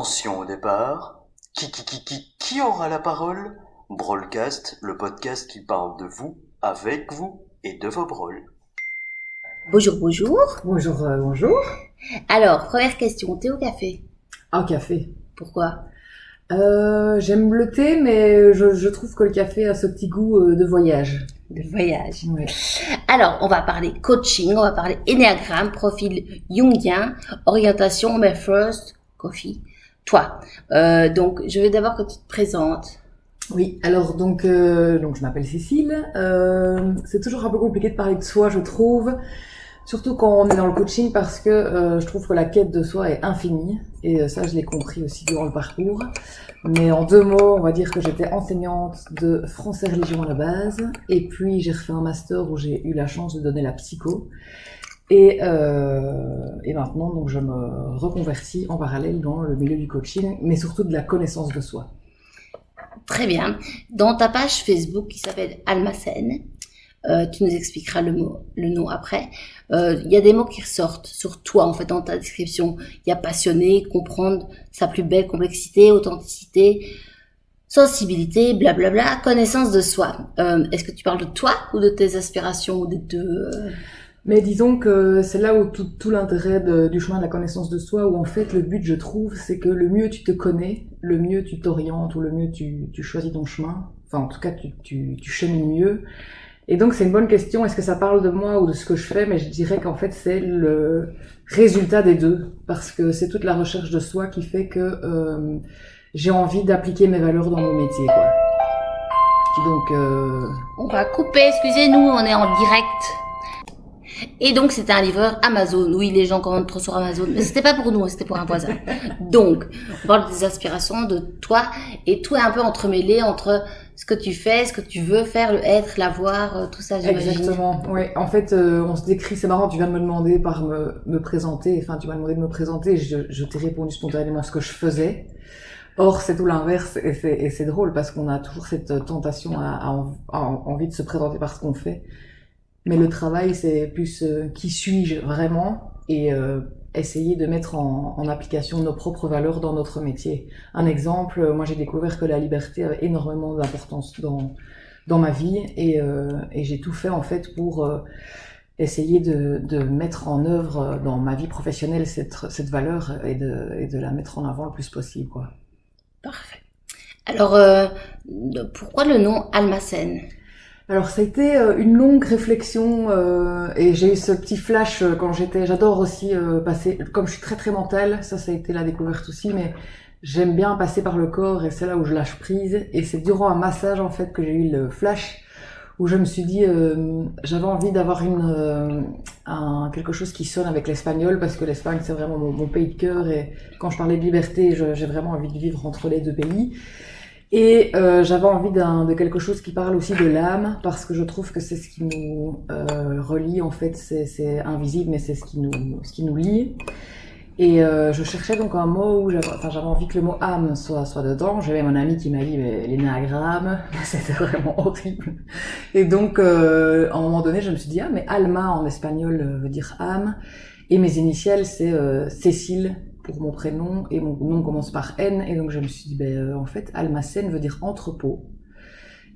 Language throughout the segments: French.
Attention au départ. Qui aura la parole? Brolcast, le podcast qui parle de vous, avec vous et de vos brols. Bonjour, bonjour. Bonjour, bonjour. Alors, première question, thé ou café? Ah, café. Pourquoi? J'aime le thé, mais je trouve que le café a ce petit goût de voyage. De voyage. Ouais. Alors, on va parler coaching, on va parler énéagramme, profil jungien, orientation, mais first, coffee. Toi. Donc, je veux d'abord que tu te présentes. Oui, alors donc je m'appelle Cécile. C'est toujours un peu compliqué de parler de soi, je trouve. Surtout quand on est dans le coaching parce que je trouve que la quête de soi est infinie. Et ça, je l'ai compris aussi durant le parcours. Mais en 2 mots, on va dire que j'étais enseignante de français religion à la base. Et puis, j'ai refait un master où j'ai eu la chance de donner la psycho. Et maintenant, donc, je me reconvertis en parallèle dans le milieu du coaching, mais surtout de la connaissance de soi. Très bien. Dans ta page Facebook qui s'appelle Almacène, tu nous expliqueras le nom après. Il y a des mots qui ressortent sur toi, en fait, dans ta description. Il y a passionné, comprendre sa plus belle complexité, authenticité, sensibilité, blablabla, connaissance de soi. Est-ce que tu parles de toi ou de tes aspirations ou des deux? Mais disons que c'est là où tout l'intérêt du chemin de la connaissance de soi, où en fait le but, je trouve, c'est que le mieux tu te connais, le mieux tu t'orientes, ou le mieux tu choisis ton chemin. Enfin, en tout cas, tu chemines mieux. Et donc, c'est une bonne question. Est-ce que ça parle de moi ou de ce que je fais? Mais je dirais qu'en fait, c'est le résultat des deux. Parce que c'est toute la recherche de soi qui fait que j'ai envie d'appliquer mes valeurs dans mon métier, quoi. Donc, On va couper, excusez-nous, on est en direct. Et donc, c'était un livreur Amazon. Oui, les gens commandent trop sur Amazon. Mais c'était pas pour nous, c'était pour un voisin. Donc, on parle des aspirations de toi. Et tout est un peu entremêlé entre ce que tu fais, ce que tu veux faire, le être, l'avoir, tout ça, j'imagine. Exactement. Oui. En fait, on se décrit, c'est marrant, tu viens de me demander par me présenter. Enfin, tu m'as demandé de me présenter. Je t'ai répondu spontanément ce que je faisais. Or, c'est tout l'inverse. Et c'est drôle parce qu'on a toujours cette tentation à envie de se présenter par ce qu'on fait. Mais le travail, c'est plus qui suis-je vraiment et essayer de mettre en application nos propres valeurs dans notre métier. Un exemple, moi j'ai découvert que la liberté avait énormément d'importance dans ma vie et j'ai tout fait en fait pour essayer de mettre en œuvre dans ma vie professionnelle cette valeur et de la mettre en avant le plus possible, quoi. Parfait. Alors, pourquoi le nom Almacène? Alors ça a été une longue réflexion et j'ai eu ce petit flash quand j'adore aussi passer, comme je suis très très mentale, ça a été la découverte aussi, mais j'aime bien passer par le corps et c'est là où je lâche prise et c'est durant un massage en fait que j'ai eu le flash où je me suis dit j'avais envie d'avoir quelque chose qui sonne avec l'espagnol parce que l'Espagne c'est vraiment mon pays de cœur et quand je parlais de liberté j'ai vraiment envie de vivre entre les 2 pays. Et j'avais envie de quelque chose qui parle aussi de l'âme, parce que je trouve que c'est ce qui nous relie, en fait, c'est invisible, mais c'est ce qui nous lie. Et je cherchais donc un mot où j'avais envie que le mot âme soit dedans. J'avais mon ami qui m'a dit l'énéagramme, c'était vraiment horrible. Et donc, à un moment donné, je me suis dit, mais alma en espagnol veut dire âme, et mes initiales, c'est Cécile, pour mon prénom, et mon nom commence par N, et donc je me suis dit, en fait, Almacène veut dire entrepôt.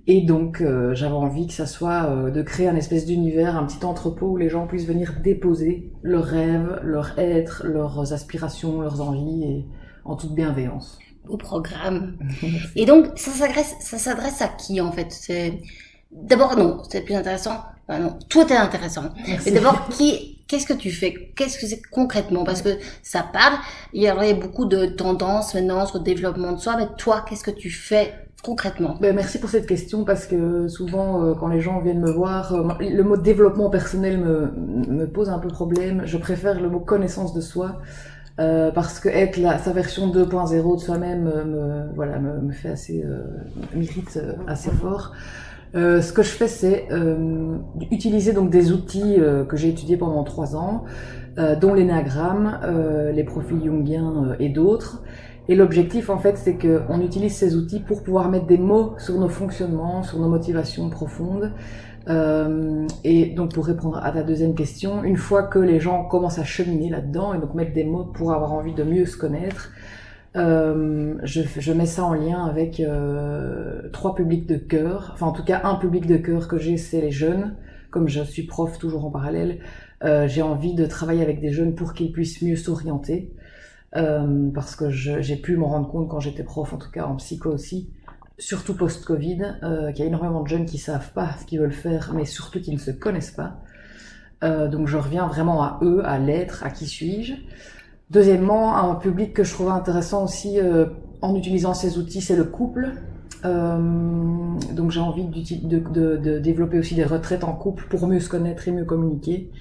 Et donc, j'avais envie que ça soit de créer un espèce d'univers, un petit entrepôt où les gens puissent venir déposer leurs rêves, leur être, leurs aspirations, leurs envies, et en toute bienveillance. Au programme. Et donc, ça s'adresse à qui, en fait? D'abord, non, c'est plus intéressant. Enfin, non, tout est intéressant. Merci. Mais d'abord, qu'est-ce que tu fais? Qu'est-ce que c'est concrètement? Parce que ça parle, il y a beaucoup de tendances maintenant sur le développement de soi, mais toi, qu'est-ce que tu fais concrètement? Merci pour cette question parce que souvent, quand les gens viennent me voir, le mot développement personnel me pose un peu problème. Je préfère le mot connaissance de soi. Parce que être sa version 2.0 de soi-même me fait m'irrite assez fort. Ce que je fais, c'est utiliser donc des outils que j'ai étudiés pendant 3 ans, dont l'énéagramme, les profils jungiens et d'autres. Et l'objectif, en fait, c'est qu'on utilise ces outils pour pouvoir mettre des mots sur nos fonctionnements, sur nos motivations profondes. Et donc, pour répondre à ta deuxième question, une fois que les gens commencent à cheminer là-dedans et donc mettre des mots pour avoir envie de mieux se connaître, Je mets ça en lien avec 3 publics de cœur. Enfin, en tout cas, un public de cœur que j'ai, c'est les jeunes. Comme je suis prof toujours en parallèle, j'ai envie de travailler avec des jeunes pour qu'ils puissent mieux s'orienter. Parce que j'ai pu m'en rendre compte quand j'étais prof, en tout cas en psycho aussi, surtout post-Covid, qu'il y a énormément de jeunes qui savent pas ce qu'ils veulent faire, mais surtout qui ne se connaissent pas. Donc je reviens vraiment à eux, à l'être, à qui suis-je. Deuxièmement, un public que je trouve intéressant aussi en utilisant ces outils, c'est le couple. Donc j'ai envie de développer aussi des retraites en couple pour mieux se connaître et mieux communiquer.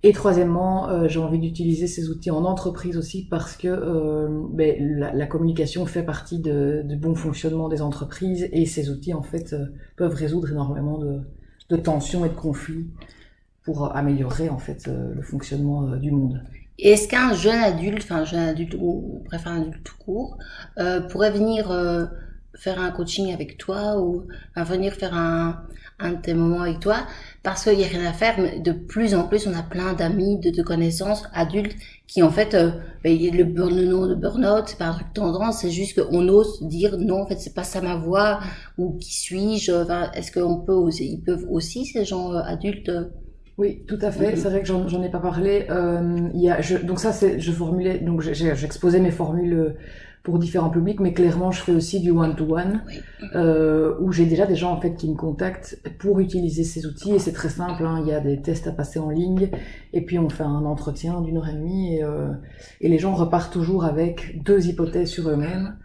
Et troisièmement, j'ai envie d'utiliser ces outils en entreprise aussi parce que la communication fait partie du bon fonctionnement des entreprises et ces outils en fait peuvent résoudre énormément de tensions et de conflits pour améliorer en fait le fonctionnement du monde. Et est-ce qu'un jeune adulte, enfin un jeune adulte ou bref un adulte tout court, pourrait venir faire un coaching avec toi ou venir faire un de tes moments avec toi parce qu'il y a rien à faire, mais de plus en plus on a plein d'amis, de connaissances adultes qui en fait le nom de burn-out c'est pas un truc tendance, c'est juste qu'on ose dire non en fait c'est pas ça ma voie ou qui suis-je, enfin est-ce qu'on peut aussi, ils peuvent aussi ces gens adultes Oui, tout à fait. C'est vrai que j'en ai pas parlé. Donc ça, je formulais, donc j'exposais mes formules pour différents publics, mais clairement, je fais aussi du one-to-one, où j'ai déjà des gens en fait qui me contactent pour utiliser ces outils. Et c'est très simple. Il y a des tests à passer en ligne, et puis on fait un entretien d'1h30, et les gens repartent toujours avec 2 hypothèses sur eux-mêmes.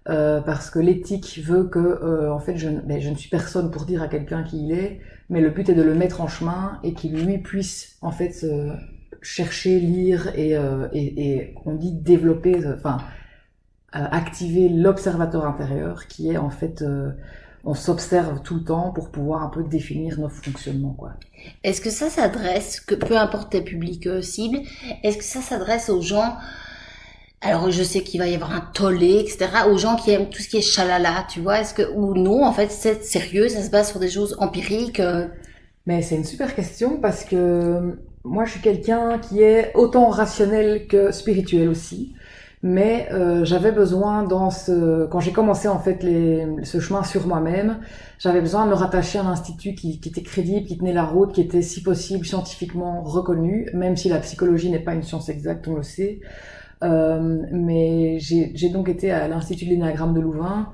Parce que l'éthique veut que, en fait, je ne suis personne pour dire à quelqu'un qui il est, mais le but est de le mettre en chemin et qu'il lui puisse, en fait, chercher, lire et on dit développer, activer l'observateur intérieur qui est, en fait, on s'observe tout le temps pour pouvoir un peu définir nos fonctionnements, quoi. Est-ce que ça s'adresse, que peu importe tes publics cibles, est-ce que ça s'adresse aux gens? Alors, je sais qu'il va y avoir un tollé, etc., aux gens qui aiment tout ce qui est chalala, tu vois, ou non, en fait, c'est sérieux, ça se base sur des choses empiriques. Mais c'est une super question parce que moi, je suis quelqu'un qui est autant rationnel que spirituel aussi. Mais j'avais besoin quand j'ai commencé en fait ce chemin sur moi-même, j'avais besoin de me rattacher à un institut qui était crédible, qui tenait la route, qui était si possible scientifiquement reconnu, même si la psychologie n'est pas une science exacte, on le sait. Mais j'ai donc été à l'Institut de l'énéagramme de Louvain,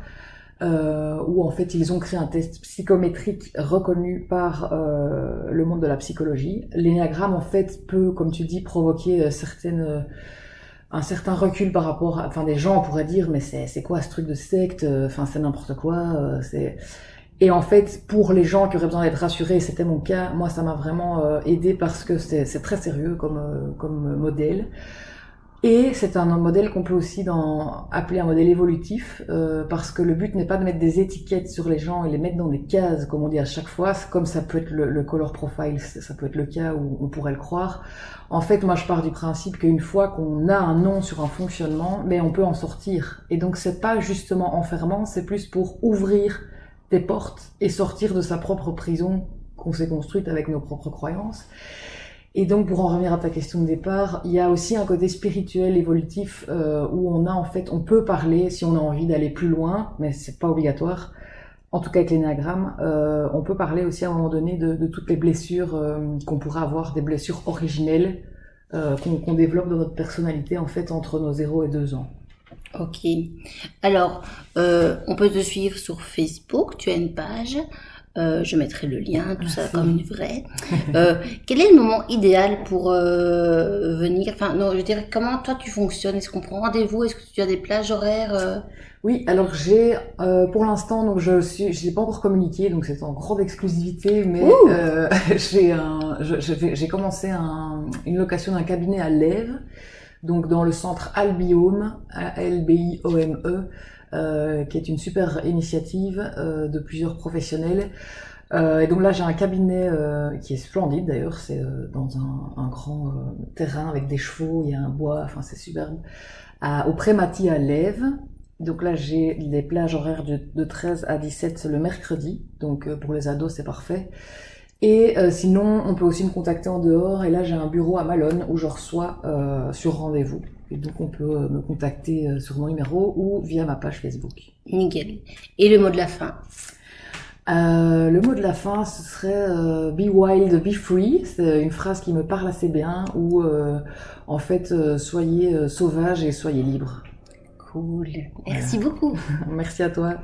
où en fait ils ont créé un test psychométrique reconnu par le monde de la psychologie. L'énéagramme en fait peut, comme tu dis, provoquer un certain recul par rapport à, des gens pourraient dire mais c'est quoi ce truc de secte, c'est n'importe quoi, Et en fait, pour les gens qui auraient besoin d'être rassurés, c'était mon cas, moi ça m'a vraiment aidé parce que c'est très sérieux comme modèle. Et c'est un modèle qu'on peut aussi appeler un modèle évolutif, parce que le but n'est pas de mettre des étiquettes sur les gens et les mettre dans des cases, comme on dit à chaque fois, comme ça peut être le color profile, ça peut être le cas où on pourrait le croire. En fait, moi je pars du principe qu'une fois qu'on a un nom sur un fonctionnement, mais on peut en sortir. Et donc c'est pas justement enfermant, c'est plus pour ouvrir des portes et sortir de sa propre prison qu'on s'est construite avec nos propres croyances. Et donc, pour en revenir à ta question de départ, il y a aussi un côté spirituel, évolutif, où on peut parler, si on a envie d'aller plus loin, mais c'est pas obligatoire. En tout cas, avec l'énéagramme, on peut parler aussi à un moment donné de toutes les blessures qu'on pourrait avoir, des blessures originelles qu'on développe dans notre personnalité, en fait, entre nos 0 et 2 ans. Ok. Alors, on peut te suivre sur Facebook, tu as une page. Je mettrai le lien, tout ça comme une vraie. Quel est le moment idéal pour venir? Enfin, non, je dirais comment toi tu fonctionnes? Est-ce qu'on prend rendez-vous? Est-ce que tu as des plages horaires? Oui, alors j'ai pour l'instant donc je n'ai pas encore communiqué, donc c'est en grande exclusivité, mais j'ai commencé une location d'un cabinet à Lèves, donc dans le centre Albiome, Albiome. Qui est une super initiative de plusieurs professionnels. Et donc là, j'ai un cabinet qui est splendide d'ailleurs, c'est dans un grand terrain avec des chevaux, il y a un bois, c'est superbe, au Prématy à Lèves. Donc là, j'ai les plages horaires de 13 à 17 le mercredi, donc pour les ados, c'est parfait. Et sinon, on peut aussi me contacter en dehors, et là, j'ai un bureau à Malone où je reçois sur rendez-vous. Et donc on peut me contacter sur mon numéro ou via ma page Facebook. Nickel. Et le mot de la fin? Le mot de la fin, ce serait Be wild, be free. C'est une phrase qui me parle assez bien, où en fait, soyez sauvage et soyez libre. Cool. Merci beaucoup. Merci à toi.